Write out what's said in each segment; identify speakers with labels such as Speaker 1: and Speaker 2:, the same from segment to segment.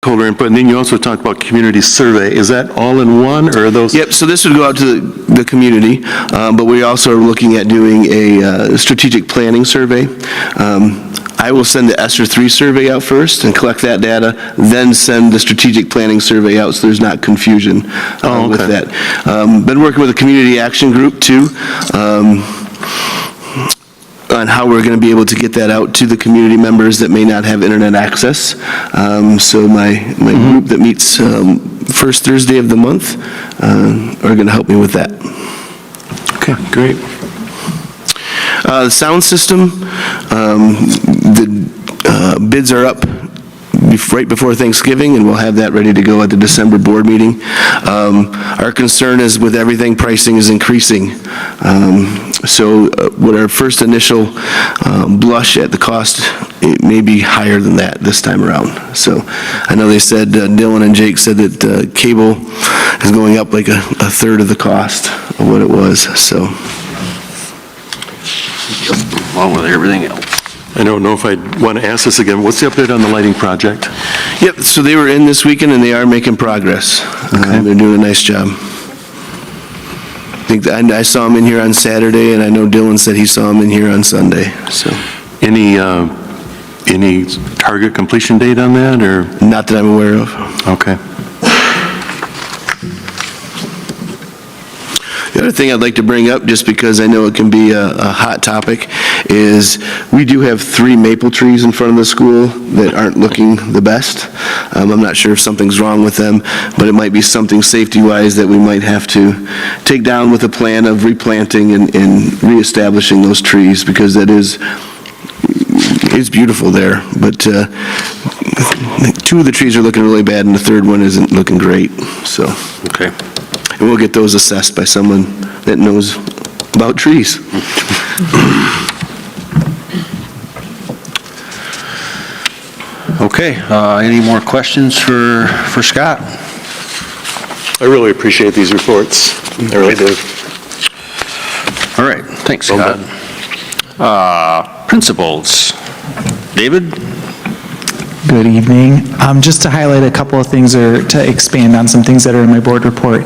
Speaker 1: Holder input, and then you also talked about community survey. Is that all in one, or are those?
Speaker 2: Yep, so this would go out to the community, but we also are looking at doing a strategic planning survey. I will send the ESSER 3 survey out first and collect that data, then send the strategic planning survey out so there's not confusion with that. Been working with a community action group too, on how we're going to be able to get that out to the community members that may not have internet access. So my group that meets first Thursday of the month are going to help me with that.
Speaker 1: Okay, great.
Speaker 2: The sound system, the bids are up right before Thanksgiving, and we'll have that ready to go at the December board meeting. Our concern is with everything, pricing is increasing. So with our first initial blush at the cost, it may be higher than that this time around. So I know they said, Dylan and Jake said that cable is going up like a third of the cost of what it was, so.
Speaker 3: Along with everything else.
Speaker 1: I don't know if I want to ask this again. What's the update on the lighting project?
Speaker 2: Yep, so they were in this weekend and they are making progress. They're doing a nice job. I saw them in here on Saturday, and I know Dylan said he saw them in here on Sunday, so.
Speaker 1: Any target completion date on that, or?
Speaker 2: Not that I'm aware of.
Speaker 1: Okay.
Speaker 2: The other thing I'd like to bring up, just because I know it can be a hot topic, is we do have 3 maple trees in front of the school that aren't looking the best. I'm not sure if something's wrong with them, but it might be something safety-wise that we might have to take down with a plan of replanting and reestablishing those trees, because that is, it's beautiful there, but 2 of the trees are looking really bad and the 3rd one isn't looking great, so.
Speaker 3: Okay.
Speaker 2: And we'll get those assessed by someone that knows about trees.
Speaker 3: Okay, any more questions for Scott?
Speaker 1: I really appreciate these reports. I really do.
Speaker 3: All right, thanks, Scott. Principals. David?
Speaker 4: Good evening. Just to highlight a couple of things, or to expand on some things that are in my board report.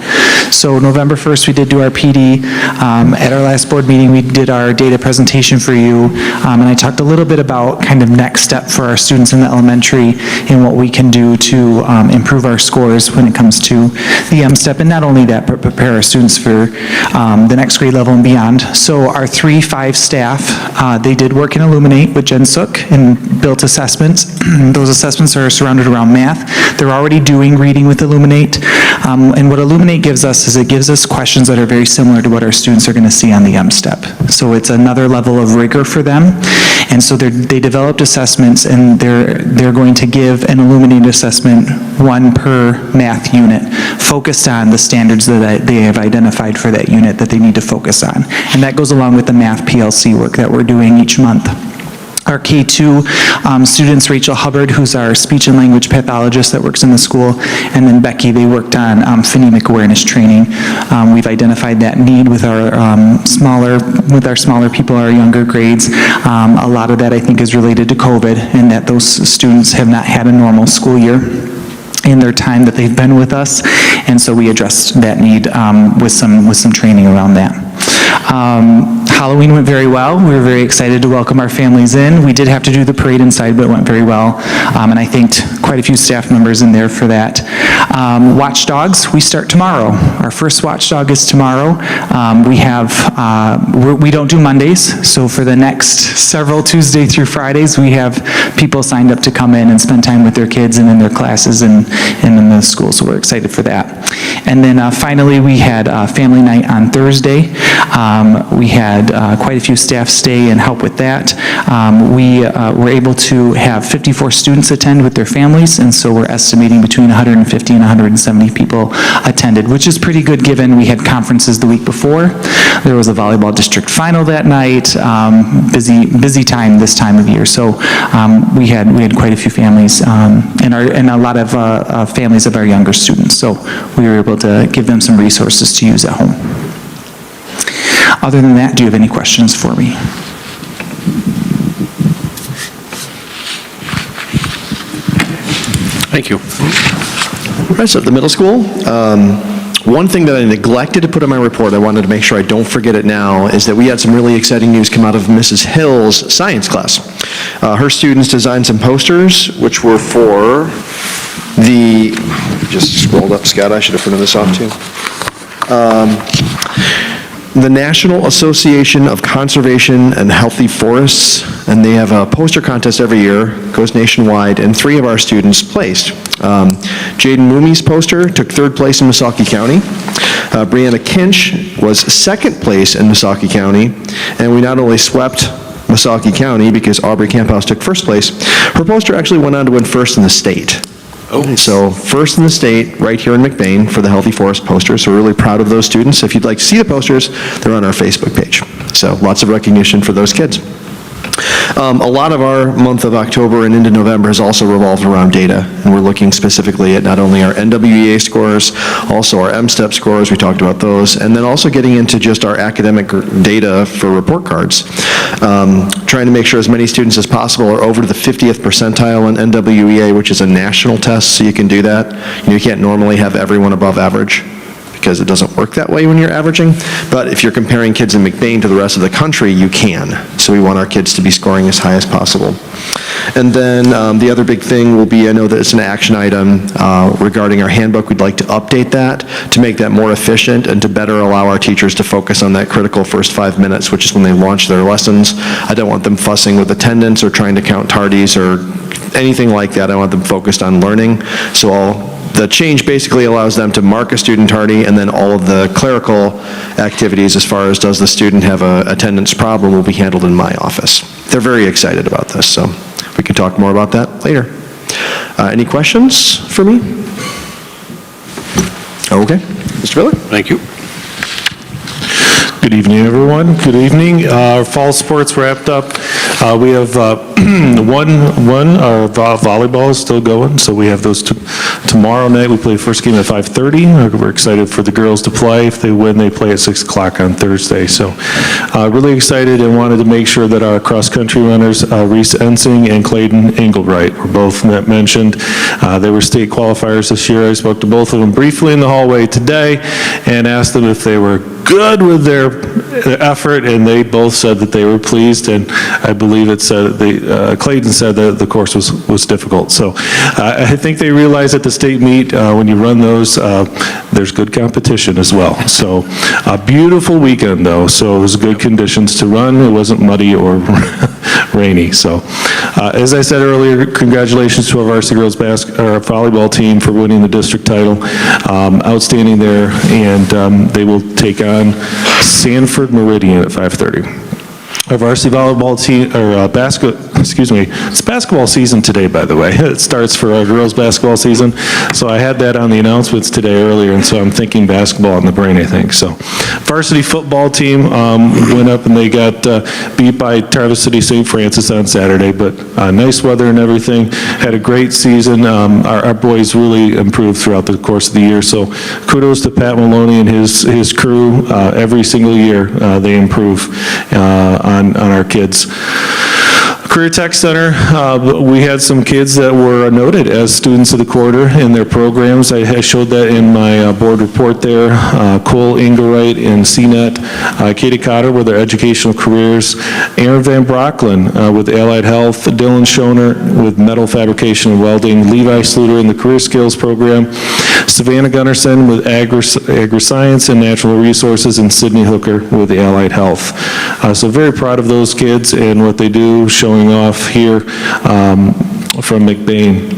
Speaker 4: So November 1st, we did do our PD. At our last board meeting, we did our data presentation for you, and I talked a little bit about kind of next step for our students in the elementary and what we can do to improve our scores when it comes to the M-STEP, and not only that, but prepare our students for the next grade level and beyond. So our 3-5 staff, they did work in Illuminate with Jen Sook and built assessments. Those assessments are surrounded around math. They're already doing reading with Illuminate. And what Illuminate gives us is it gives us questions that are very similar to what our students are going to see on the M-STEP. So it's another level of rigor for them. And so they developed assessments, and they're going to give an Illuminate assessment, 1 per math unit, focused on the standards that they have identified for that unit that they need to focus on. And that goes along with the math PLC work that we're doing each month. Our K2 students, Rachel Hubbard, who's our speech and language pathologist that works in the school, and then Becky, they worked on phonemic awareness training. We've identified that need with our smaller people, our younger grades. A lot of that, I think, is related to COVID, and that those students have not had a normal school year in their time that they've been with us, and so we addressed that need with some training around that. Halloween went very well. We were very excited to welcome our families in. We did have to do the parade inside, but it went very well. And I thanked quite a few staff members in there for that. Watchdogs, we start tomorrow. Our first watchdog is tomorrow. We don't do Mondays, so for the next several Tuesday through Fridays, we have people signed up to come in and spend time with their kids and in their classes and in the school, so we're excited for that. And then finally, we had family night on Thursday. We had quite a few staff stay and help with that. We were able to have 54 students attend with their families, and so we're estimating between 150 and 170 people attended, which is pretty good given we had conferences the week before. There was a volleyball district final that night. Busy time this time of year. So we had quite a few families and a lot of families of our younger students. So we were able to give them some resources to use at home. Other than that, do you have any questions for me?
Speaker 3: Thank you.
Speaker 5: Right, so at the middle school, one thing that I neglected to put in my report, I wanted to make sure I don't forget it now, is that we had some really exciting news come out of Mrs. Hill's science class. Her students designed some posters, which were for the, just scrolled up, Scott, I should have printed this off too. The National Association of Conservation and Healthy Forests, and they have a poster contest every year, goes nationwide, and 3 of our students placed. Jaden Moomey's poster took 3rd place in Missaukee County. Brianna Kinch was 2nd place in Missaukee County, and we not only swept Missaukee County because Aubrey Camphouse took 1st place, her poster actually went on to win 1st in the state. So 1st in the state, right here in McBain, for the Healthy Forest posters. So we're really proud of those students. If you'd like to see the posters, they're on our Facebook page. So lots of recognition for those kids. A lot of our month of October and into November has also revolved around data, and we're looking specifically at not only our NWEA scores, also our M-STEP scores, we talked about those, and then also getting into just our academic data for report cards. Trying to make sure as many students as possible are over to the 50th percentile in NWEA, which is a national test, so you can do that. You can't normally have everyone above average, because it doesn't work that way when you're averaging. But if you're comparing kids in McBain to the rest of the country, you can. So we want our kids to be scoring as high as possible. And then the other big thing will be, I know that it's an action item regarding our handbook. We'd like to update that to make that more efficient and to better allow our teachers to focus on that critical first 5 minutes, which is when they launch their lessons. I don't want them fussing with attendance or trying to count tardies or anything like that. I want them focused on learning. So the change basically allows them to mark a student tardy, and then all of the clerical activities as far as does the student have an attendance problem will be handled in my office. They're very excited about this, so we can talk more about that later. Any questions for me? Okay, Mr. Miller?
Speaker 3: Thank you.
Speaker 6: Good evening, everyone. Good evening. Our fall sports wrapped up. We have our volleyball is still going, so we have those tomorrow night. We play the first game at 5:30. We're excited for the girls to play. If they win, they play at 6 o'clock on Thursday. So really excited and wanted to make sure that our cross-country runners, Reese Ensing and Clayton Engelbright, were both mentioned. They were state qualifiers this year. I spoke to both of them briefly in the hallway today and asked them if they were good with their effort, and they both said that they were pleased, and I believe it said, Clayton said that the course was difficult. So I think they realize at the state meet, when you run those, there's good competition as well. So a beautiful weekend though, so it was good conditions to run. It wasn't muddy or rainy. So as I said earlier, congratulations to our varsity girls volleyball team for winning the district title. Outstanding there, and they will take on Sanford Meridian at 5:30. Our varsity volleyball team, or it's basketball season today, by the way. It starts for our girls' basketball season. So I had that on the announcements today earlier, and so I'm thinking basketball in the brain, I think. So varsity football team went up and they got beat by Traverse City St. Francis on Saturday, but nice weather and everything. Had a great season. Our boys really improved throughout the course of the year. So kudos to Pat Maloney and his crew. Every single year they improve on our kids. Career Tech Center, we had some kids that were noted as students of the quarter in their programs. I showed that in my board report there. Cole Engelwright and CNET, Katie Cotter with their educational careers, Aaron Van Brocklin with Allied Health, Dylan Schoner with metal fabrication and welding, Levi Sluter in the Career Skills program, Savannah Gunnarsson with agri-science and natural resources, and Sydney Hooker with the Allied Health. So very proud of those kids and what they do, showing off here from McBain.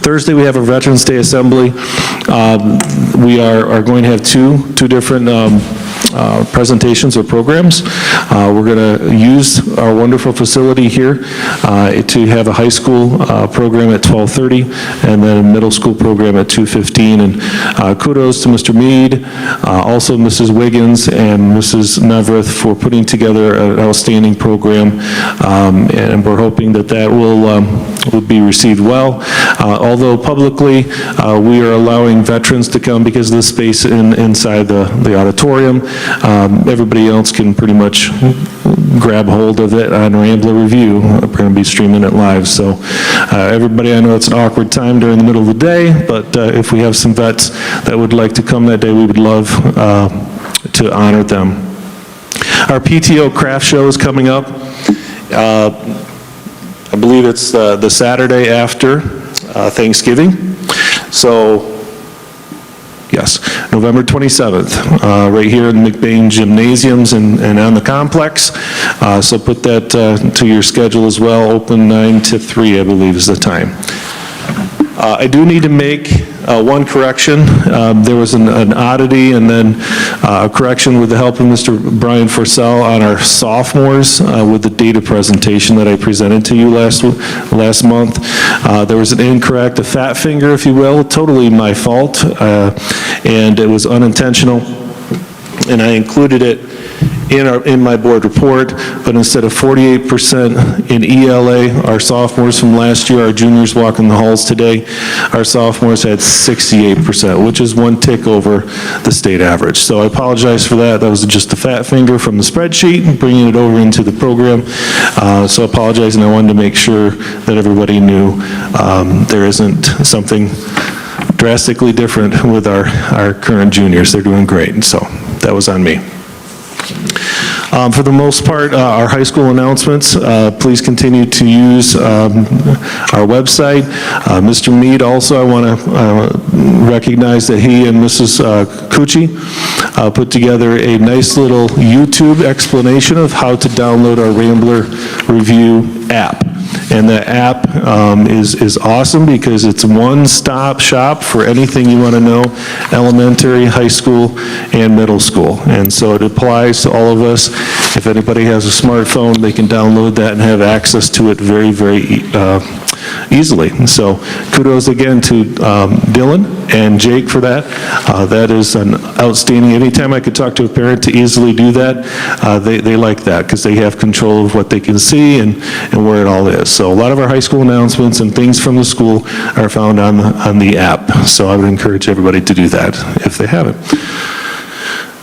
Speaker 6: Thursday, we have a Veterans Day Assembly. We are going to have two different presentations or programs. We're going to use our wonderful facility here to have a high school program at 12:30 and then a middle school program at 2:15. And kudos to Mr. Mead, also Mrs. Wiggins and Mrs. Nevereth for putting together an outstanding program, and we're hoping that will be received well. Although publicly we are allowing veterans to come because of the space inside the auditorium. Everybody else can pretty much grab hold of it on Rambler Review. We're going to be streaming it live. So everybody, I know it's an awkward time during the middle of the day, but if we have some vets that would like to come that day, we would love to honor them. Our Pto Craft Show is coming up. I believe it's the Saturday after Thanksgiving. So, yes, November 27th, right here in McBain Gymnasiums and on the complex. So put that to your schedule as well. Open 9 to 3, I believe, is the time. I do need to make one correction. There was an oddity and then a correction with the help of Mr. Brian Forsell on our sophomores with the data presentation that I presented to you last month. There was an incorrect, a fat finger, if you will, totally my fault, and it was unintentional, and I included it in my board report, but instead of 48% in ELA, our sophomores from last year, our juniors walking the halls today, our sophomores had 68%, which is one tick over the state average. So I apologize for that. That was just a fat finger from the spreadsheet, bringing it over into the program. So I apologize, and I wanted to make sure that everybody knew there isn't something drastically different with our current juniors. They're doing great, and so that was on me. For the most part, our high school announcements, please continue to use our website. Mr. Mead also, I want to recognize that he and Mrs. Cucci put together a nice little YouTube explanation of how to download our Rambler Review app. And the app is awesome because it's a one-stop shop for anything you want to know, elementary, high school, and middle school. And so it applies to all of us. If anybody has a smartphone, they can download that and have access to it very, very easily. So kudos again to Dylan and Jake for that. That is an outstanding, anytime I could talk to a parent to easily do that, they like that because they have control of what they can see and where it all is. So a lot of our high school announcements and things from the school are found on the app. So I would encourage everybody to do that if they haven't.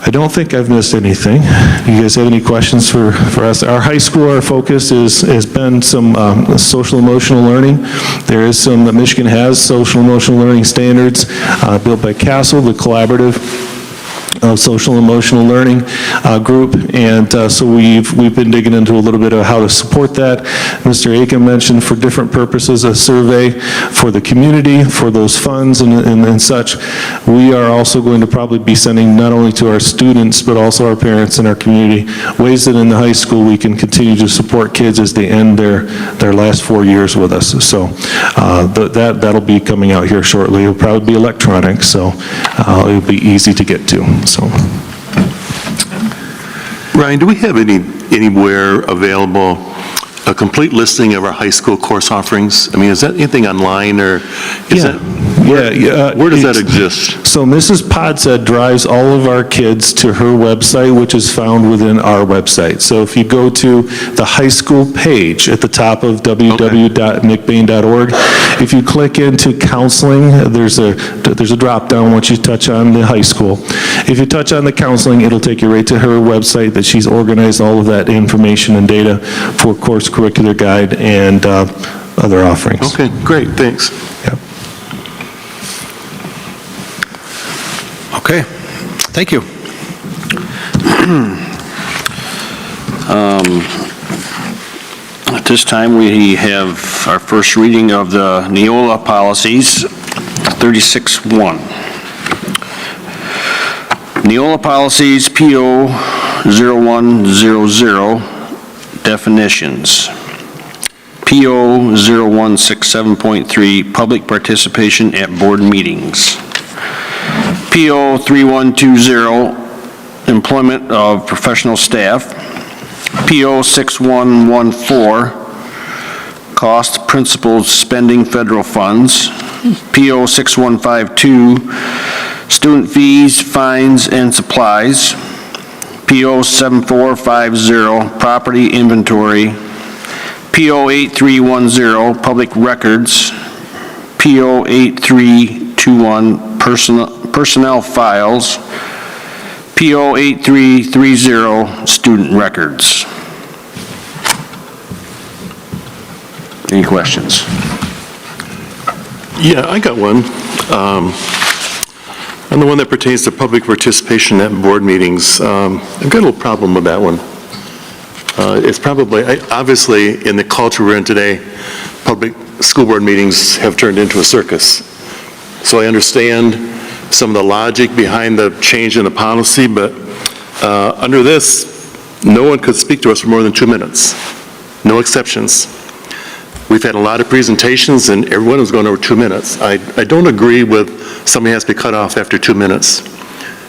Speaker 6: I don't think I've missed anything. You guys have any questions for us? Our high school, our focus has been some social emotional learning. There is some, Michigan has social emotional learning standards built by Castle, the collaborative social emotional learning group, and so we've been digging into a little bit of how to support that. Mr. Aiken mentioned for different purposes a survey for the community, for those funds and such. We are also going to probably be sending not only to our students, but also our parents and our community, ways that in the high school we can continue to support kids as they end their last 4 years with us. So that'll be coming out here shortly. It'll probably be electronic, so it'll be easy to get to. So,
Speaker 1: Ryan, do we have anywhere available a complete listing of our high school course offerings? I mean, is that anything online, or is that? Where does that exist?
Speaker 6: So Mrs. Podset drives all of our kids to her website, which is found within our website. So if you go to the high school page at the top of www.mcbain.org, if you click into counseling, there's a drop down once you touch on the high school. If you touch on the counseling, it'll take you right to her website that she's organized all of that information and data for course curricular guide and other offerings.
Speaker 1: Okay, great, thanks.
Speaker 6: Yep.
Speaker 3: Okay, thank you. At this time, we have our first reading of the Neola policies, 36-1. Neola policies, PO 0100, definitions. PO 0167.3, public participation at board meetings. PO 3120, employment of professional staff. PO 6114, cost principals spending federal funds. PO 6152, student fees, fines, and supplies. PO 7450, property inventory. PO 8310, public records. PO 8321, personnel files. PO 8330, student records. Any questions?
Speaker 1: Yeah, I got one. On the one that pertains to public participation at board meetings, I've got a little problem with that one. It's probably, obviously, in the culture we're in today, public school board meetings have turned into a circus. So I understand some of the logic behind the change in the policy, but under this, no one could speak to us for more than 2 minutes. No exceptions. We've had a lot of presentations, and everyone was going over 2 minutes. I don't agree with somebody has to be cut off after 2 minutes,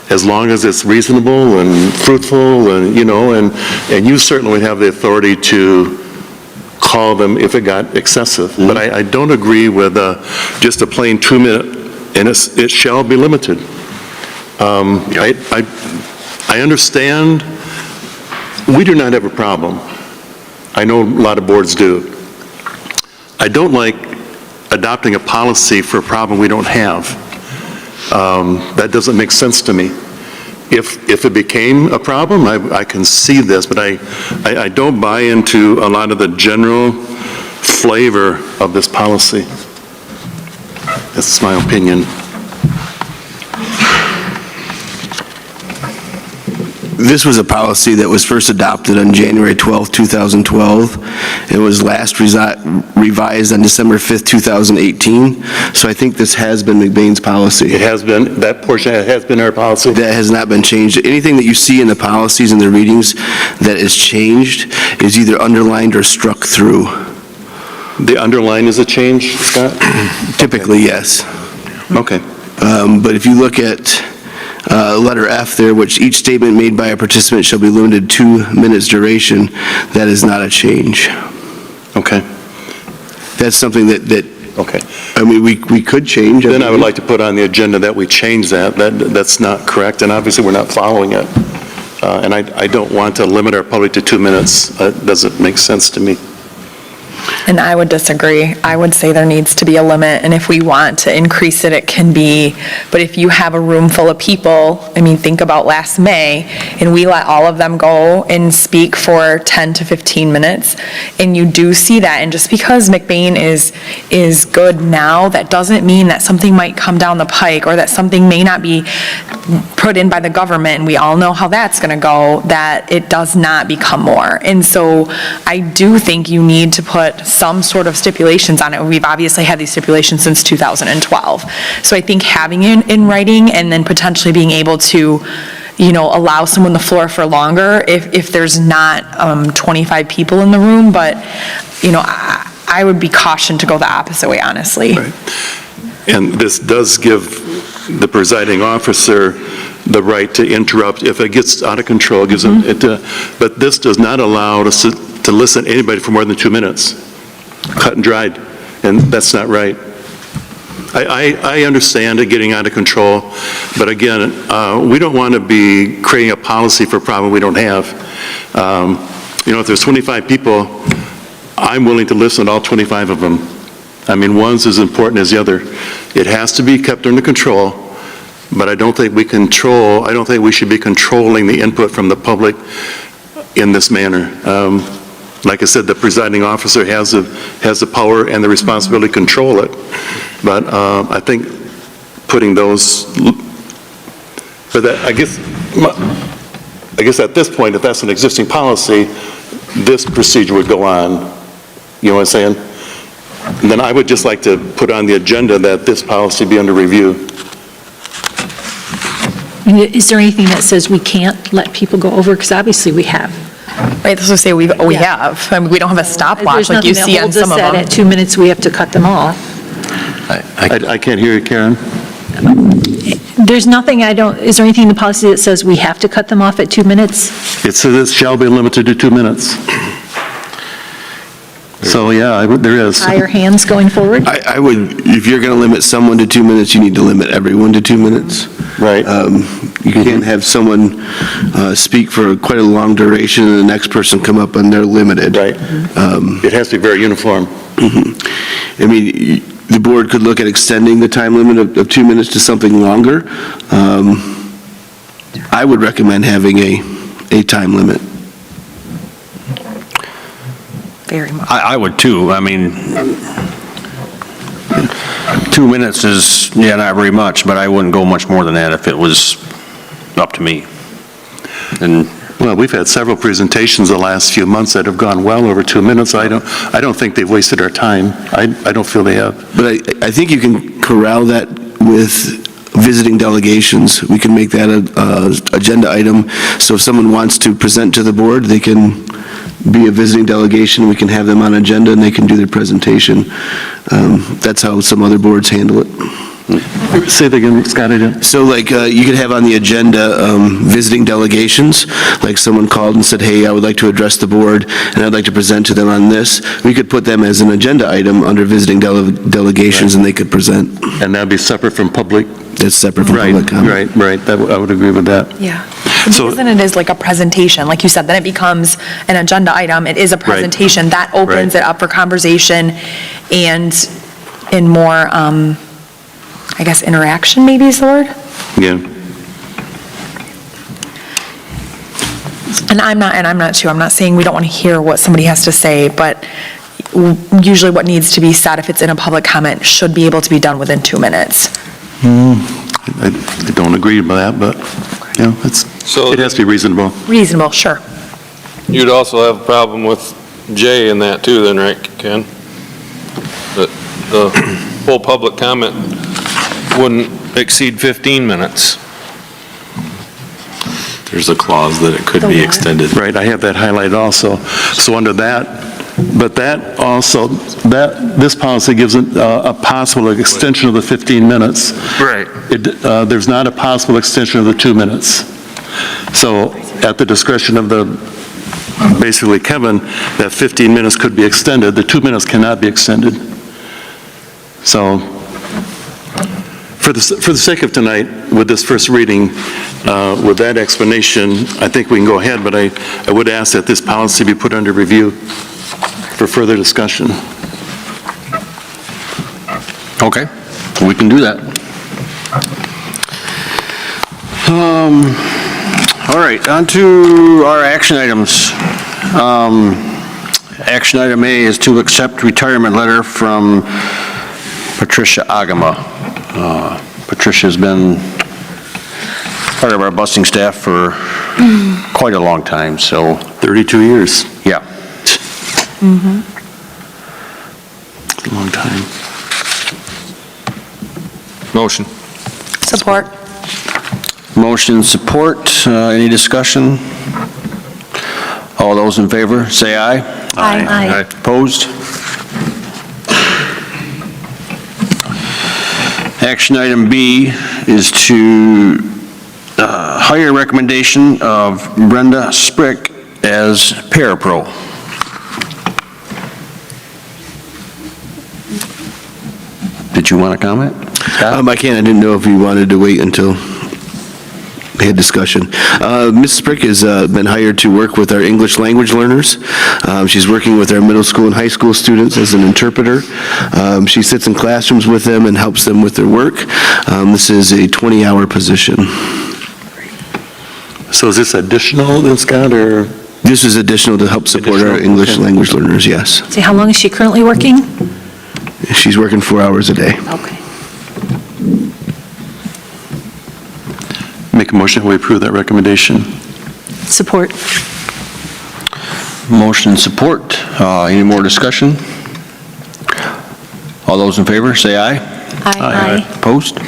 Speaker 1: as long as it's reasonable and fruitful, and, and you certainly would have the authority to call them if it got excessive. But I don't agree with just a plain 2 minute, and it shall be limited. I understand, we do not have a problem. I know a lot of boards do. I don't like adopting a policy for a problem we don't have. That doesn't make sense to me. If it became a problem, I can see this, but I don't buy into a lot of the general flavor of this policy. That's my opinion.
Speaker 2: This was a policy that was first adopted on January 12, 2012. It was last revised on December 5th, 2018. So I think this has been McBain's policy.
Speaker 1: It has been, that portion has been our policy.
Speaker 2: That has not been changed. Anything that you see in the policies and the readings that is changed is either underlined or struck through.
Speaker 1: The underline is a change, Scott?
Speaker 2: Typically, yes.
Speaker 1: Okay.
Speaker 2: But if you look at letter F there, which each statement made by a participant shall be limited to 2 minutes duration, that is not a change.
Speaker 1: Okay.
Speaker 2: That's something that
Speaker 1: Okay.
Speaker 2: I mean, we could change.
Speaker 1: Then I would like to put on the agenda that we change that. That's not correct, and obviously we're not following it. And I don't want to limit our public to 2 minutes. That doesn't make sense to me.
Speaker 7: And I would disagree. I would say there needs to be a limit, and if we want to increase it, it can be. But if you have a room full of people, I mean, think about last May, and we let all of them go and speak for 10 to 15 minutes, and you do see that. And just because McBain is good now, that doesn't mean that something might come down the pike, or that something may not be put in by the government, and we all know how that's going to go, that it does not become more. And so I do think you need to put some sort of stipulations on it. We've obviously had these stipulations since 2012. So I think having it in writing and then potentially being able to, allow someone the floor for longer if there's not 25 people in the room, but, I would be cautioned to go the opposite way, honestly.
Speaker 1: Right. And this does give the presiding officer the right to interrupt if it gets out of control. It gives them, but this does not allow us to listen to anybody for more than 2 minutes. Cut and dried, and that's not right. I understand it getting out of control, but again, we don't want to be creating a policy for a problem we don't have. If there's 25 people, I'm willing to listen to all 25 of them. I mean, one's as important as the other. It has to be kept under control, but I don't think we should be controlling the input from the public in this manner. Like I said, the presiding officer has the power and the responsibility to control it. But I think putting those, but I guess at this point, if that's an existing policy, this procedure would go on. You know what I'm saying? And then I would just like to put on the agenda that this policy be under review.
Speaker 8: Is there anything that says we can't let people go over? Because obviously we have.
Speaker 7: Right, that's what I say, we have. I mean, we don't have a stopwatch like you see on some of them.
Speaker 8: There's nothing that holds us at 2 minutes, we have to cut them off.
Speaker 1: I can't hear you, Karen.
Speaker 8: There's nothing, is there anything in the policy that says we have to cut them off at 2 minutes?
Speaker 1: It says this shall be limited to 2 minutes. So, yeah, there is.
Speaker 8: Higher hands going forward?
Speaker 2: I would, if you're going to limit someone to 2 minutes, you need to limit everyone to 2 minutes.
Speaker 1: Right.
Speaker 2: You can't have someone speak for quite a long duration and the next person come up and they're limited.
Speaker 1: Right. It has to be very uniform.
Speaker 2: I mean, the board could look at extending the time limit of 2 minutes to something longer. I would recommend having a time limit.
Speaker 7: Very much.
Speaker 3: I would too. I mean, 2 minutes is, yeah, not very much, but I wouldn't go much more than that if it was up to me. And
Speaker 1: Well, we've had several presentations the last few months that have gone well over 2 minutes. I don't think they've wasted our time. I don't feel they have.
Speaker 2: But I think you can corral that with visiting delegations. We can make that a agenda item, so if someone wants to present to the board, they can be a visiting delegation, we can have them on agenda, and they can do their presentation. That's how some other boards handle it.
Speaker 1: Say that again, Scott, I didn't.
Speaker 2: So like, you could have on the agenda visiting delegations, like someone called and said, hey, I would like to address the board, and I'd like to present to them on this. We could put them as an agenda item under visiting delegations, and they could present.
Speaker 1: And that'd be separate from public?
Speaker 2: That's separate from public comment.
Speaker 1: Right. I would agree with that.
Speaker 7: Yeah.
Speaker 1: So-
Speaker 7: Because then it is like a presentation, like you said, then it becomes an agenda item. It is a presentation. That opens
Speaker 1: Right.
Speaker 7: it up for conversation and in more, I guess, interaction maybe is the word?
Speaker 1: Yeah.
Speaker 7: And I'm not saying we don't want to hear what somebody has to say, but usually what needs to be said, if it's in a public comment, should be able to be done within 2 minutes.
Speaker 1: I don't agree with that, but, you know, it has to be reasonable.
Speaker 7: Reasonable, sure.
Speaker 9: You'd also have a problem with J in that too then, right, Ken? That the full public comment wouldn't exceed 15 minutes.
Speaker 10: There's a clause that it could be extended.
Speaker 1: Right, I have that highlighted also. So under that, but that also, this policy gives a possible extension of the 15 minutes.
Speaker 9: Right.
Speaker 1: There's not a possible extension of the 2 minutes. So at the discretion of basically Kevin, that 15 minutes could be extended. The 2 minutes cannot be extended. So for the sake of tonight, with this first reading, with that explanation, I think we can go ahead, but I would ask that this policy be put under review for further discussion.
Speaker 3: okay, we can do that. All right, on to our action items. Action item A is to accept retirement letter from Patricia Agama. Patricia's been part of our busing staff for quite a long time, so,
Speaker 1: 32 years,
Speaker 3: yeah.
Speaker 1: a long time.
Speaker 9: Motion.
Speaker 7: Support.
Speaker 3: Motion support, any discussion? All those in favor, say aye.
Speaker 8: Aye.
Speaker 3: Opposed? Action item B is to hire recommendation of Brenda Sprick as parapro. Did you want to comment? Scott?
Speaker 2: I can't, I didn't know if you wanted to wait until we had discussion. Ms. Sprick has been hired to work with our English language learners. She's working with our middle school and high school students as an interpreter. She sits in classrooms with them and helps them with their work. This is a 20-hour position.
Speaker 1: So is this additional then, Scott, or?
Speaker 2: This is additional to help support our
Speaker 1: Additional,
Speaker 2: English
Speaker 1: okay.
Speaker 2: language learners, yes.
Speaker 8: See, how long is she currently working?
Speaker 2: She's working 4 hours a day.
Speaker 8: Okay.
Speaker 1: Make a motion, we approve that recommendation.
Speaker 8: Support.
Speaker 3: Motion support, any more discussion? All those in favor, say aye.
Speaker 8: Aye.
Speaker 3: Opposed?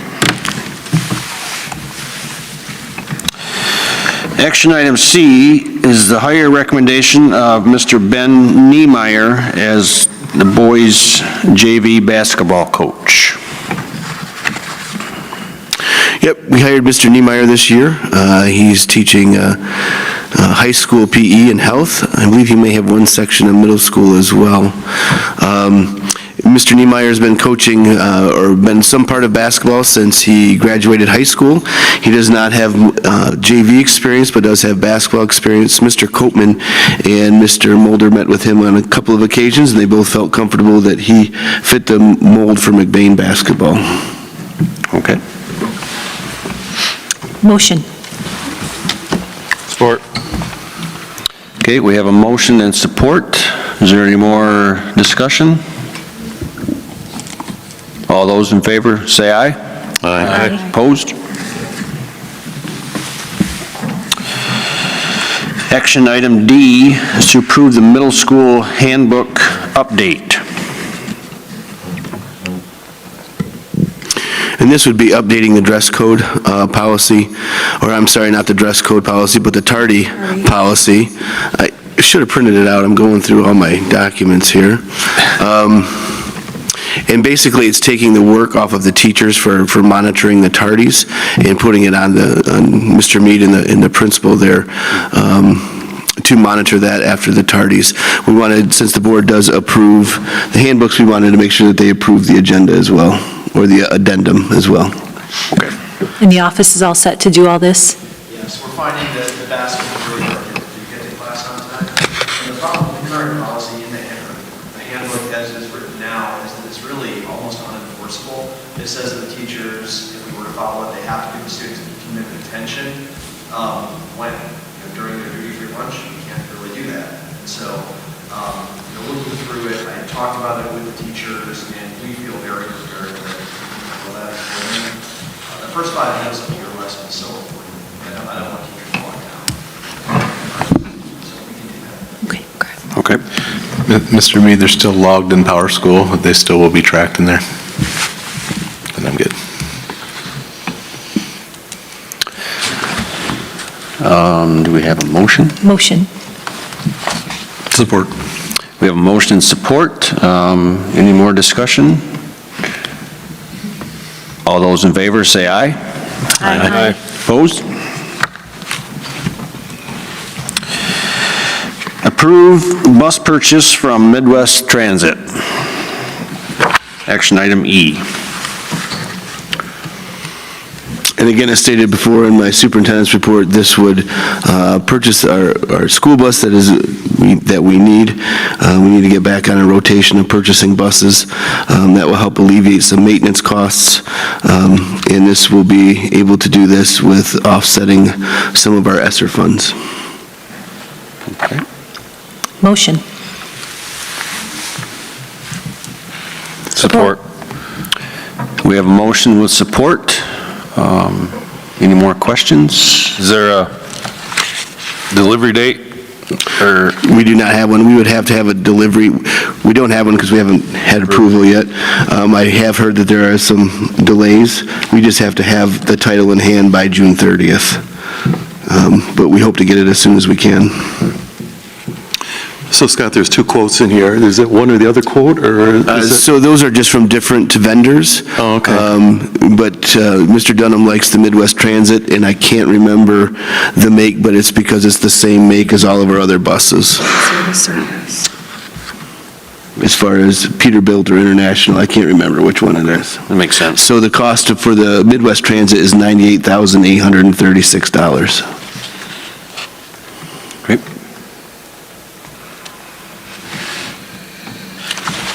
Speaker 3: Action item C is the hire recommendation of Mr. Ben Niemeyer as the boys JV basketball coach.
Speaker 2: Yep, we hired Mr. Niemeyer this year. He's teaching high school PE and health. I believe he may have one section in middle school as well. Mr. Niemeyer's been coaching or been some part of basketball since he graduated high school. He does not have JV experience, but does have basketball experience. Mr. Copeman and Mr. Mulder met with him on a couple of occasions, and they both felt comfortable that he fit the mold for McBain basketball.
Speaker 3: Okay.
Speaker 8: Motion.
Speaker 9: Support.
Speaker 3: Okay, we have a motion and support. Is there any more discussion? All those in favor, say aye.
Speaker 1: Aye.
Speaker 3: Opposed? Action item D is to approve the middle school handbook update.
Speaker 2: And this would be updating the dress code policy, or I'm sorry, not the dress code policy, but the tardy policy. I should have printed it out. I'm going through all my documents here. And basically, it's taking the work off of the teachers for monitoring the tardies and putting it on Mr. Mead and the principal there to monitor that after the tardies. We wanted, since the board does approve the handbooks, we wanted to make sure that they approve the agenda as well, or the addendum as well.
Speaker 3: Okay.
Speaker 8: And the office is all set to do all this?
Speaker 5: Yes, we're finding that the vast majority of you get to class on time. And the problem with the current policy in the handbook as it is written now is that it's really almost unenforceable. It says that the teachers, if we were to follow it, they have to give the students committed attention when, during their duty-free lunch. You can't really do that. And so, looking through it, I talked about it with the teachers, and we feel very prepared that the first 5 minutes of your lesson is so important. I don't want teachers to walk down. So we can do that.
Speaker 3: Okay.
Speaker 10: Mr. Mead, they're still logged in Power School, but they still will be tracked in there. And I'm good.
Speaker 3: Do we have a motion?
Speaker 8: Motion.
Speaker 10: Support.
Speaker 3: We have a motion and support. Any more discussion? All those in favor, say aye.
Speaker 8: Aye.
Speaker 3: Opposed? Approve bus purchase from Midwest Transit. Action item E.
Speaker 2: And again, as stated before in my superintendent's report, this would purchase our school bus that we need. We need to get back on a rotation of purchasing buses. That will help alleviate some maintenance costs. And this will be able to do this with offsetting some of our ESSER funds.
Speaker 3: Okay.
Speaker 8: Motion.
Speaker 9: Support.
Speaker 3: We have a motion with support. Any more questions?
Speaker 9: Is there a delivery date? Or
Speaker 2: We do not have one. We would have to have a delivery. We don't have one because we haven't had approval yet. I have heard that there are some delays. We just have to have the title in hand by June 30th. But we hope to get it as soon as we can.
Speaker 1: So Scott, there's 2 quotes in here. Is it one or the other quote, or is it?
Speaker 2: So those are just from different vendors.
Speaker 1: Oh, okay.
Speaker 2: But Mr. Dunham likes the Midwest Transit, and I can't remember the make, but it's because it's the same make as all of our other buses. As far as Peterbilt or International, I can't remember which one it is.
Speaker 3: That makes sense.
Speaker 2: So the cost for the Midwest Transit is $98,836.
Speaker 3: Okay.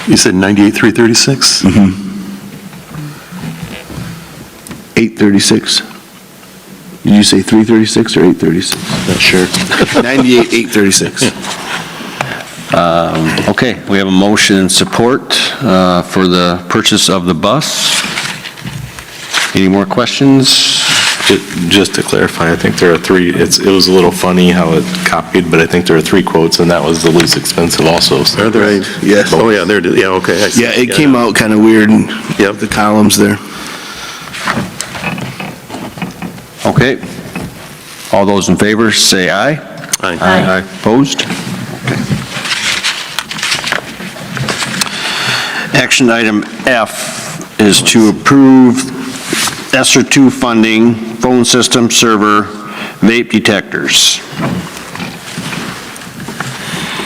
Speaker 1: You said 98,336?
Speaker 2: 836. Did you say 336 or 836?
Speaker 1: Not sure.
Speaker 2: 98,836.
Speaker 3: Okay, we have a motion and support for the purchase of the bus. Any more questions?
Speaker 10: Just to clarify, I think there are 3, it was a little funny how it copied, but I think there are 3 quotes, and that was the least expensive also. So
Speaker 1: Are there?
Speaker 2: Right, yes.
Speaker 1: Oh, yeah, there, yeah, okay. I see.
Speaker 2: Yeah, it came out kind of weird,
Speaker 1: Yep.
Speaker 2: the columns there.
Speaker 3: Okay. All those in favor, say aye.
Speaker 8: Aye.
Speaker 3: Opposed? Okay. Action item F is to approve ESSER 2 funding, phone system, server, vape detectors.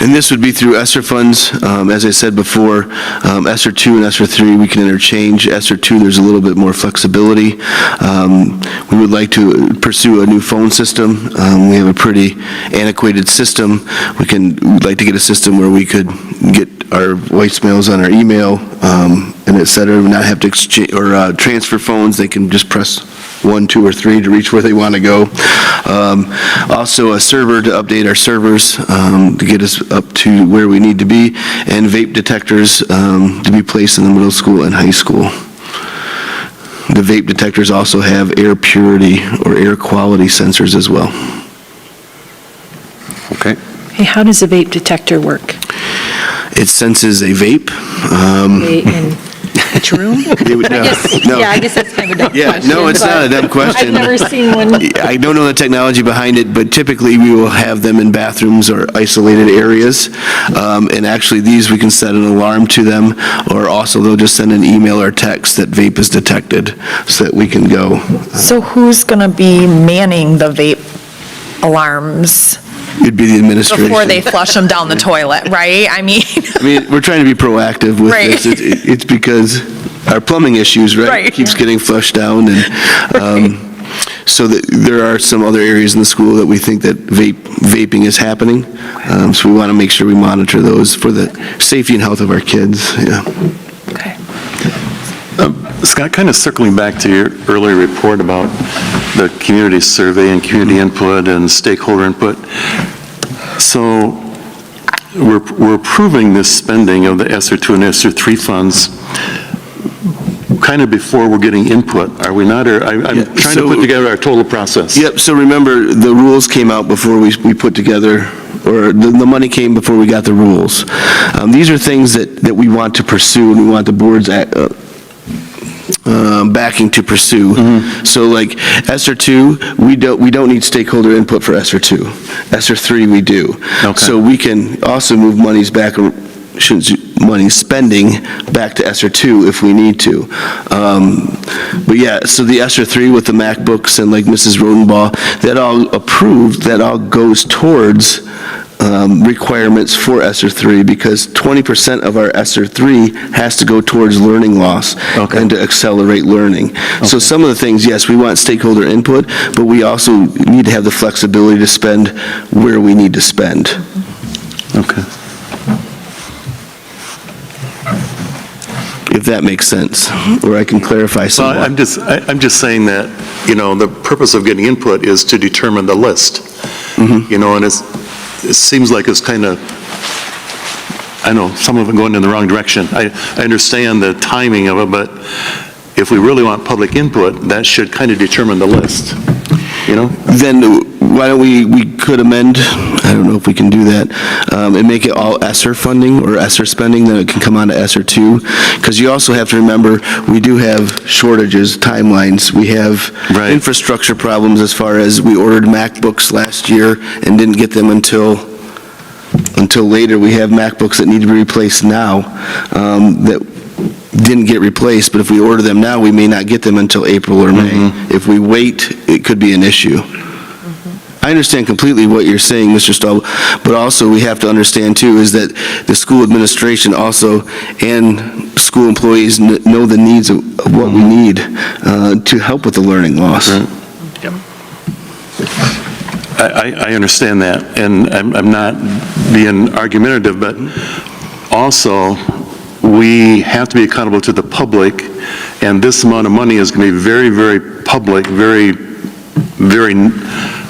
Speaker 2: And this would be through ESSER funds. As I said before, ESSER 2 and ESSER 3, we can interchange. ESSER 2, there's a little bit more flexibility. We would like to pursue a new phone system. We have a pretty antiquated system. We'd like to get a system where we could get our voicemails on our email, and et cetera, not have to exchange, or transfer phones. They can just press 1, 2, or 3 to reach where they want to go. Also, a server to update our servers to get us up to where we need to be, and vape detectors to be placed in the middle school and high school. The vape detectors also have air purity or air quality sensors as well.
Speaker 3: Okay.
Speaker 8: Hey, how does a vape detector work?
Speaker 2: It senses a vape.
Speaker 8: In each room? I guess that's kind of a dumb
Speaker 2: Yeah,
Speaker 8: question.
Speaker 2: no, it's not a dumb question.
Speaker 8: I've never seen one.
Speaker 2: I don't know the technology behind it, but typically we will have them in bathrooms or isolated areas. And actually, these, we can set an alarm to them, or also they'll just send an email or text that vape is detected so that we can go.
Speaker 7: So who's going to be manning the vape alarms
Speaker 2: It'd be the administration.
Speaker 7: before they flush them down the toilet, right? I mean,
Speaker 2: We're trying to be proactive with
Speaker 7: Right.
Speaker 2: this. It's because our plumbing issues, right?
Speaker 7: Right.
Speaker 2: Keeps getting flushed down, and so there are some other areas in the school that we think that vaping is happening. So we want to make sure we monitor those for the safety and health of our kids, yeah.
Speaker 7: okay.
Speaker 1: Scott, kind of circling back to your earlier report about the community survey and community input and stakeholder input. So we're approving this spending of the ESSER 2 and ESSER 3 funds kind of before we're getting input, are we not? Or I'm trying to put together our total process.
Speaker 2: Yep, so remember, the rules came out before we put together, or the money came before we got the rules. These are things that we want to pursue, and we want the board's backing to pursue. So like ESSER 2, we don't need stakeholder input for ESSER 2. ESSER 3, we do.
Speaker 1: Okay.
Speaker 2: So we can also move monies back, money spending back to ESSER 2 if we need to. But yeah, so the ESSER 3 with the MacBooks and like Mrs. Rodenbaugh, that all approved, that all goes towards requirements for ESSER 3, because 20% of our ESSER 3 has to go towards learning loss and to accelerate learning. So some of the things, yes, we want stakeholder input, but we also need to have the flexibility to spend where we need to spend.
Speaker 1: Okay.
Speaker 2: If that makes sense, or I can clarify
Speaker 1: So
Speaker 2: some.
Speaker 1: I'm just saying that, the purpose of getting input is to determine the list. And it seems like it's kind of, I know, some of it going in the wrong direction. I understand the timing of it, but if we really want public input, that should kind of determine the list,
Speaker 2: Then why don't we could amend, I don't know if we can do that, and make it all ESSER funding or ESSER spending, then it can come on to ESSER 2. Because you also have to remember, we do have shortages, timelines. We have infrastructure problems as far as we ordered MacBooks last year and didn't get them until later. We have MacBooks that need to be replaced now that didn't get replaced, but if we order them now, we may not get them until April or May. If we wait, it could be an issue. I understand completely what you're saying, Mr. Stahl, but also we have to understand too is that the school administration also and school employees know the needs of what we need to help with the learning loss.
Speaker 1: I understand that, and I'm not being argumentative, but also, we have to be accountable to the public, and this amount of money is going to be very, very public, very, very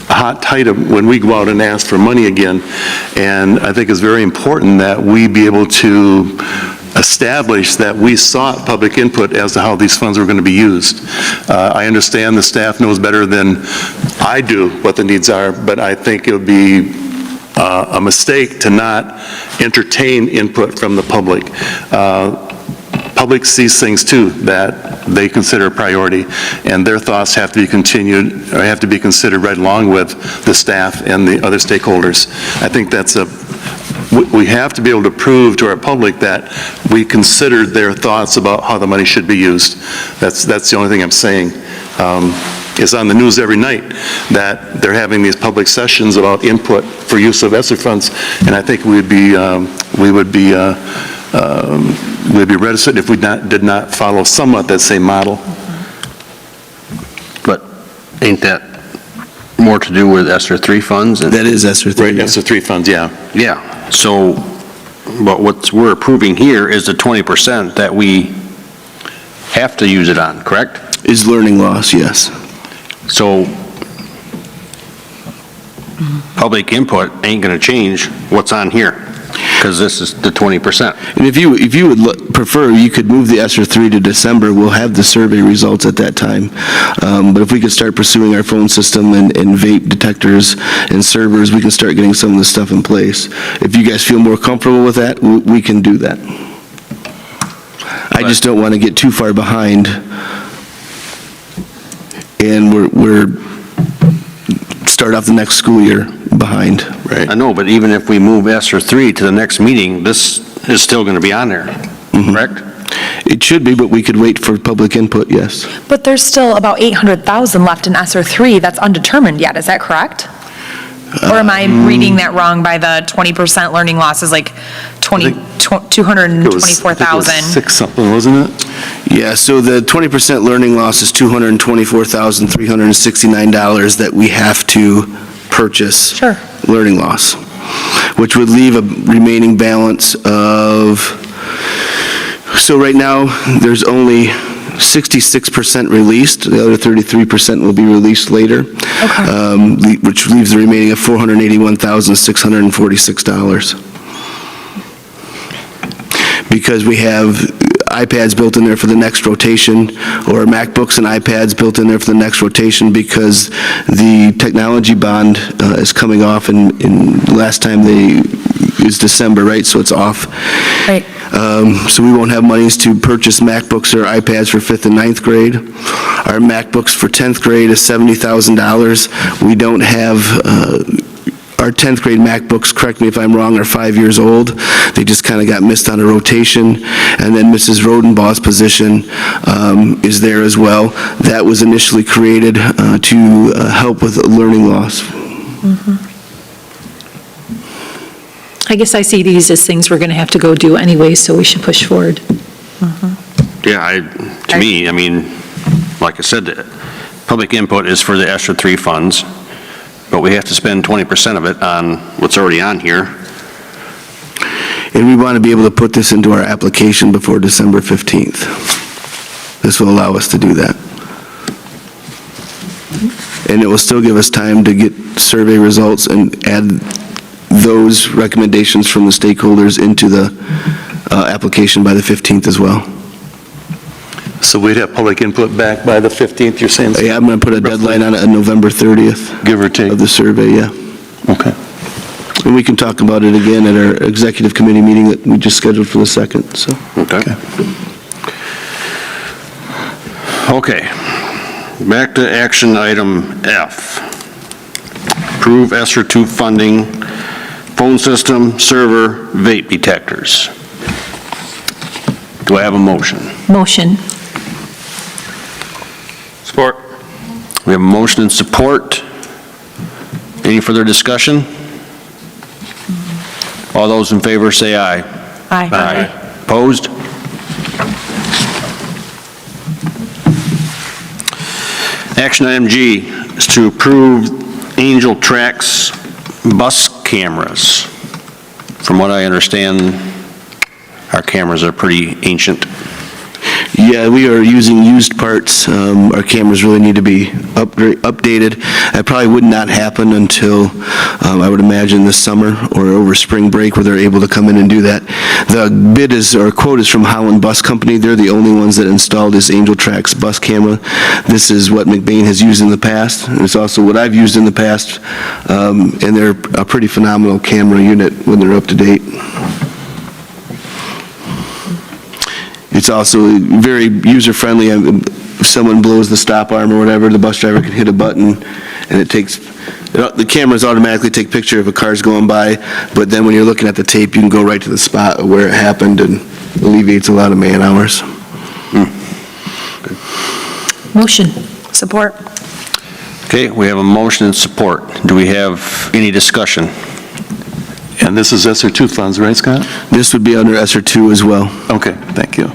Speaker 1: hot item when we go out and ask for money again. And I think it's very important that we be able to establish that we sought public input as to how these funds were going to be used. I understand the staff knows better than I do what the needs are, but I think it would be a mistake to not entertain input from the public. Public sees things too that they consider a priority, and their thoughts have to be considered right along with the staff and the other stakeholders. I think we have to be able to prove to our public that we considered their thoughts about how the money should be used. That's the only thing I'm saying. It's on the news every night that they're having these public sessions about input for use of ESSER funds, and I think we'd be reticent if we did not follow somewhat that same model.
Speaker 3: But ain't that more to do with ESSER 3 funds?
Speaker 2: That is ESSER 3.
Speaker 1: Right, ESSER 3 funds, yeah.
Speaker 3: Yeah, so, but what we're approving here is the 20% that we have to use it on, correct?
Speaker 2: Is learning loss, yes.
Speaker 3: So public input ain't going to change what's on here, because this is the 20%.
Speaker 2: And if you would prefer, you could move the ESSER 3 to December. We'll have the survey results at that time. But if we could start pursuing our phone system and vape detectors and servers, we can start getting some of this stuff in place. If you guys feel more comfortable with that, we can do that. I just don't want to get too far behind, and we're start off the next school year behind.
Speaker 3: I know, but even if we move ESSER 3 to the next meeting, this is still going to be on there, correct?
Speaker 2: It should be, but we could wait for public input, yes.
Speaker 7: But there's still about 800,000 left in ESSER 3 that's undetermined yet, is that correct? Or am I reading that wrong by the 20% learning loss is like 224,000?
Speaker 1: Six something, wasn't it?
Speaker 2: Yeah, so the 20% learning loss is $224,369 that we have to purchase.
Speaker 7: Sure.
Speaker 2: Learning loss, which would leave a remaining balance of, so right now, there's only 66% released, the other 33% will be released later.
Speaker 7: Okay.
Speaker 2: Which leaves the remaining of $481,646. Because we have iPads built in there for the next rotation, or MacBooks and iPads built in there for the next rotation, because the technology bond is coming off, and last time is December, right? So it's off.
Speaker 7: Right.
Speaker 2: So we won't have monies to purchase MacBooks or iPads for 5th and 9th grade. Our MacBooks for 10th grade is $70,000. We don't have, our 10th grade MacBooks, correct me if I'm wrong, are 5 years old. They just kind of got missed on a rotation. And then Mrs. Rodenbaugh's position is there as well. That was initially created to help with learning loss.
Speaker 8: I guess I see these as things we're going to have to go do anyway, so we should push forward.
Speaker 3: Yeah, to me, I mean, like I said, public input is for the ESSER 3 funds, but we have to spend 20% of it on what's already on here.
Speaker 2: And we want to be able to put this into our application before December 15th. This will allow us to do that. And it will still give us time to get survey results and add those recommendations from the stakeholders into the application by the 15th as well.
Speaker 1: So we'd have public input back by the 15th, you're saying?
Speaker 2: Yeah, I'm going to put a deadline on it on November 30th.
Speaker 1: Give or take.
Speaker 2: Of the survey, yeah.
Speaker 1: Okay.
Speaker 2: And we can talk about it again at our executive committee meeting that we just scheduled for the 2nd, so.
Speaker 3: Okay. Back to action item F. Approve ESSER 2 funding, phone system, server, vape detectors. Do I have a motion?
Speaker 8: Motion.
Speaker 9: Support.
Speaker 3: We have a motion and support. Any further discussion? All those in favor say aye.
Speaker 7: Aye.
Speaker 3: Opposed? Action item G is to approve Angel Tracks bus cameras. From what I understand, our cameras are pretty ancient.
Speaker 2: Yeah, we are using used parts. Our cameras really need to be updated. That probably would not happen until, I would imagine, this summer or over spring break, where they're able to come in and do that. The bid or quote is from Holland Bus Company. They're the only ones that installed this Angel Tracks bus camera. This is what McBain has used in the past, and it's also what I've used in the past, and they're a pretty phenomenal camera unit when they're up to date. It's also very user-friendly. If someone blows the stop arm or whatever, the bus driver can hit a button, and the cameras automatically take a picture if a car's going by, but then when you're looking at the tape, you can go right to the spot of where it happened, and alleviates a lot of man hours.
Speaker 8: Motion.
Speaker 7: Support.
Speaker 3: Okay, we have a motion and support. Do we have any discussion?
Speaker 1: And this is ESSER 2 funds, right, Scott?
Speaker 2: This would be under ESSER 2 as well.
Speaker 1: Okay, thank you.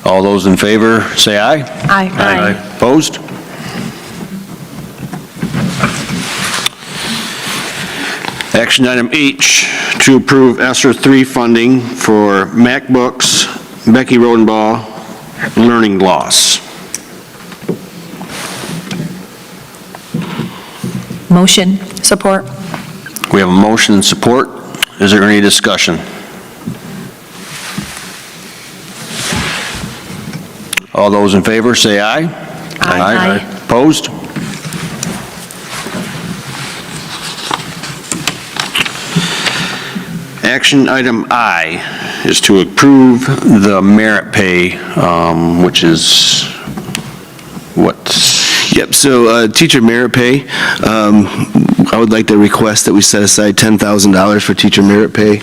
Speaker 3: All those in favor, say aye.
Speaker 7: Aye.
Speaker 3: Opposed? Action item H, to approve ESSER 3 funding for MacBooks, Becky Rodenbaugh, learning loss.
Speaker 8: Motion.
Speaker 7: Support.
Speaker 3: We have a motion and support. Is there any discussion? All those in favor, say aye.
Speaker 8: Aye.
Speaker 3: Opposed? Action item I is to approve the merit pay, which is what?
Speaker 2: Yep, so teacher merit pay, I would like to request that we set aside $10,000 for teacher merit pay.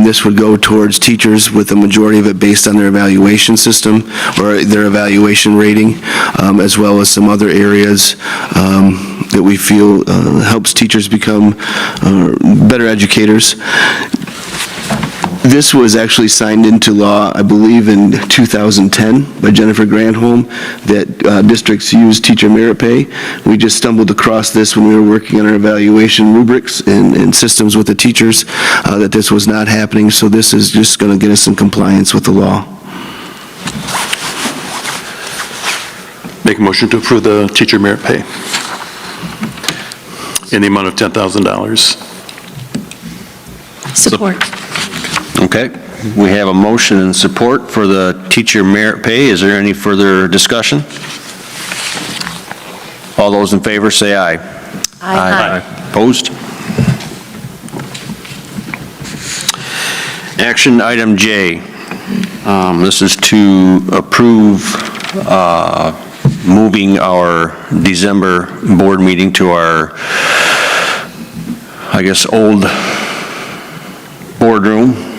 Speaker 2: This would go towards teachers with the majority of it based on their evaluation system or their evaluation rating, as well as some other areas that we feel helps teachers become better educators. This was actually signed into law, I believe, in 2010 by Jennifer Granholm, that districts use teacher merit pay. We just stumbled across this when we were working on our evaluation rubrics and systems with the teachers, that this was not happening, so this is just going to get us in compliance with the law.
Speaker 1: Make a motion to approve the teacher merit pay in the amount of $10,000.
Speaker 8: Support.
Speaker 3: Okay, we have a motion and support for the teacher merit pay. Is there any further discussion? All those in favor say aye.
Speaker 8: Aye.
Speaker 3: Opposed? Action item J. This is to approve moving our December board meeting to our, I guess, old boardroom,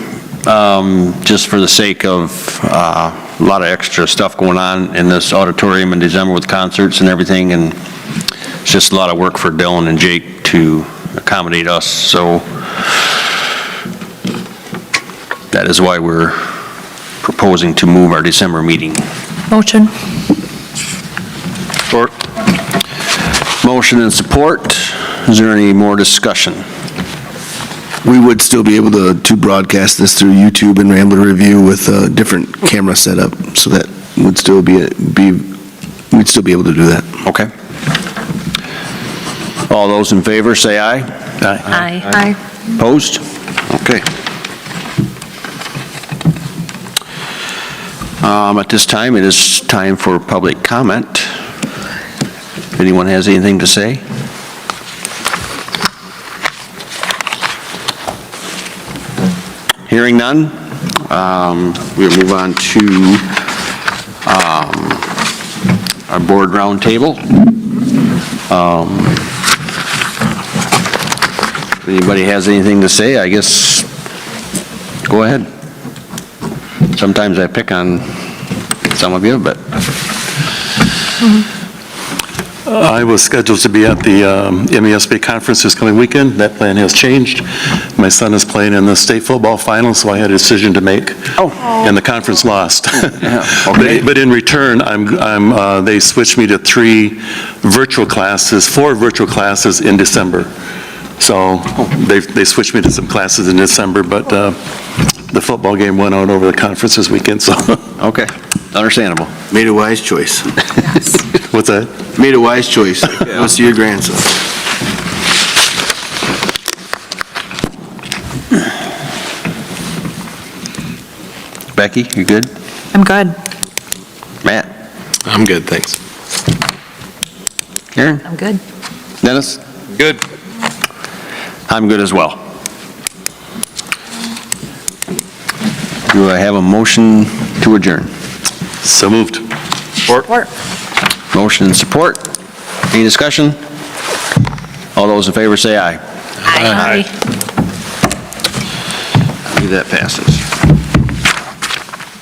Speaker 3: just for the sake of a lot of extra stuff going on in this auditorium in December with concerts and everything, and it's just a lot of work for Dylan and Jake to accommodate us, so that is why we're proposing to move our December meeting.
Speaker 7: Motion.
Speaker 3: Support. Motion and support. Is there any more discussion?
Speaker 2: We would still be able to broadcast this through YouTube and Rambler Review with a different camera setup, so that would still we'd still be able to do that.
Speaker 3: Okay. All those in favor, say aye.
Speaker 8: Aye.
Speaker 3: Opposed? Okay. At this time, it is time for public comment. If anyone has anything to say? Hearing none, we'll move on to our board roundtable. If anybody has anything to say, I guess, go ahead. Sometimes I pick on some of you, but...
Speaker 1: I was scheduled to be at the MESB conference this coming weekend. That plan has changed. My son is playing in the state football final, so I had a decision to make. And the conference lost.
Speaker 3: Okay.
Speaker 1: But in return, they switched me to 4 virtual classes in December. So they switched me to some classes in December, but the football game went out over the conference this weekend, so.
Speaker 3: Okay, understandable.
Speaker 2: Made a wise choice.
Speaker 1: What's that?
Speaker 2: Made a wise choice. Go see your grandson.
Speaker 3: Becky, you good?
Speaker 7: I'm good.
Speaker 3: Matt?
Speaker 10: I'm good, thanks.
Speaker 3: Karen?
Speaker 8: I'm good.
Speaker 3: Dennis?
Speaker 9: Good.
Speaker 3: I'm good as well. Do I have a motion to adjourn?
Speaker 1: So moved.
Speaker 7: Support.
Speaker 3: Motion and support. Any discussion? All those in favor say aye.
Speaker 8: Aye.
Speaker 3: I believe that passes.